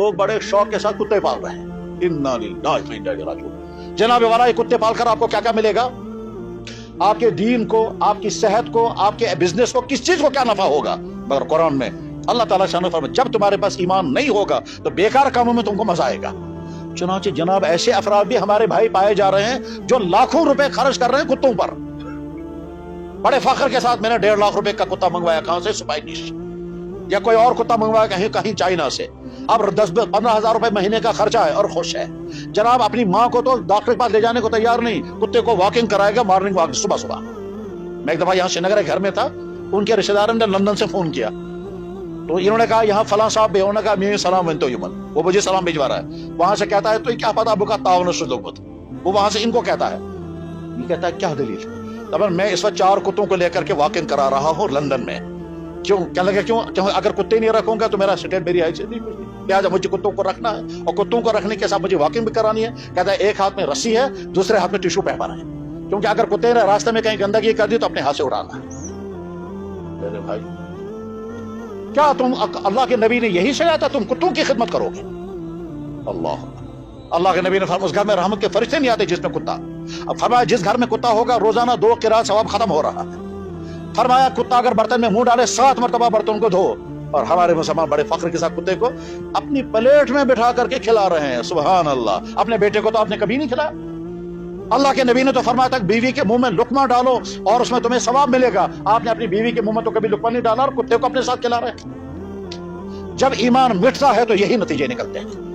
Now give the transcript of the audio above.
لوگ بڑے شوق کے ساتھ کتے پال رہے ہیں. انا للہ و انا الیہ راجعون. جناب والا یہ کتے پال کر آپ کو کیا کیا ملے گا؟ آپ کے دین کو، آپ کی صحت کو، آپ کے بزنس کو، کس چیز کو کیا نفع ہوگا؟ مگر قرآن میں اللہ تعالیٰ شان فرماتا ہے جب تمہارے پاس ایمان نہیں ہوگا تو بیکار کاموں میں تم کو مزہ آئے گا. چنانچہ جناب ایسے افراد بھی ہمارے بھائی پائے جا رہے ہیں جو لاکھوں روپے خرچ کر رہے ہیں کتوں پر. بڑے فخر کے ساتھ میں نے 1.5 لاکھ روپے کا کتا منگوایا. کہاں سے؟ سپائنش. یا کوئی اور کتا منگوایا کہیں چائنا سے. اب 10-15 ہزار روپے مہینے کا خرچہ ہے اور خوش ہے. جناب اپنی ماں کو تو ڈاکٹر کے پاس لے جانے کو تیار نہیں، کتے کو واکنگ کرائے گا، مارننگ واک صبح صبح. میں ایک دفعہ یہاں شری نگر گھر میں تھا، ان کے رشتے داروں نے لندن سے فون کیا تو انہوں نے کہا یہاں فلاں صاحب بھی. انہوں نے کہا میں سلام ونتو یمن، وہ مجھے سلام بھجوا رہا ہے. وہاں سے کہتا ہے تو کیا پتا ابو کا تعاون شدوبت، وہ وہاں سے ان کو کہتا ہے. یہ کہتا ہے کیا دلیل؟ تب میں اس وقت 4 کتوں کو لے کر کے واکنگ کرا رہا ہوں لندن میں. کیوں؟ کیا لگا کیوں اگر کتے نہیں رکھوں گا تو میرا سٹیٹ میری آئی سے نہیں کچھ نہیں. کیا مجھے کتوں کو رکھنا ہے اور کتوں کو رکھنے کے ساتھ مجھے واکنگ بھی کرانی ہے. کہتا ہے ایک ہاتھ میں رسی ہے، دوسرے ہاتھ میں ٹیشو پیپر ہے، کیونکہ اگر کتے نے راستے میں کہیں گندگی کر دی تو اپنے ہاتھ سے اڑانا ہے. میرے بھائی کیا تم اللہ کے نبی نے یہی سکھایا تھا تم کتوں کی خدمت کرو گے؟ اللہ کے نبی نے فرمایا اس گھر میں رحمت کے فرشتے نہیں آتے جس میں کتا. اب فرمایا جس گھر میں کتا ہوگا روزانہ 2 قرات ثواب ختم ہو رہا ہے. فرمایا کتا اگر برتن میں منہ ڈالے 7 مرتبہ برتن کو دھو. اور ہمارے مسلمان بڑے فخر کے ساتھ کتے کو اپنی پلیٹ میں بٹھا کر کے کھلا رہے ہیں. سبحان اللہ. اپنے بیٹے کو تو آپ نے کبھی نہیں کھلایا. اللہ کے نبی نے تو فرمایا تک بیوی کے منہ میں لقمہ ڈالو اور اس میں تمہیں ثواب ملے گا. آپ نے اپنی بیوی کے منہ میں تو کبھی لقمہ نہیں ڈالا اور کتے کو اپنے ساتھ کھلا رہے ہیں. جب ایمان مٹتا ہے تو یہی نتیجے نکلتے ہیں.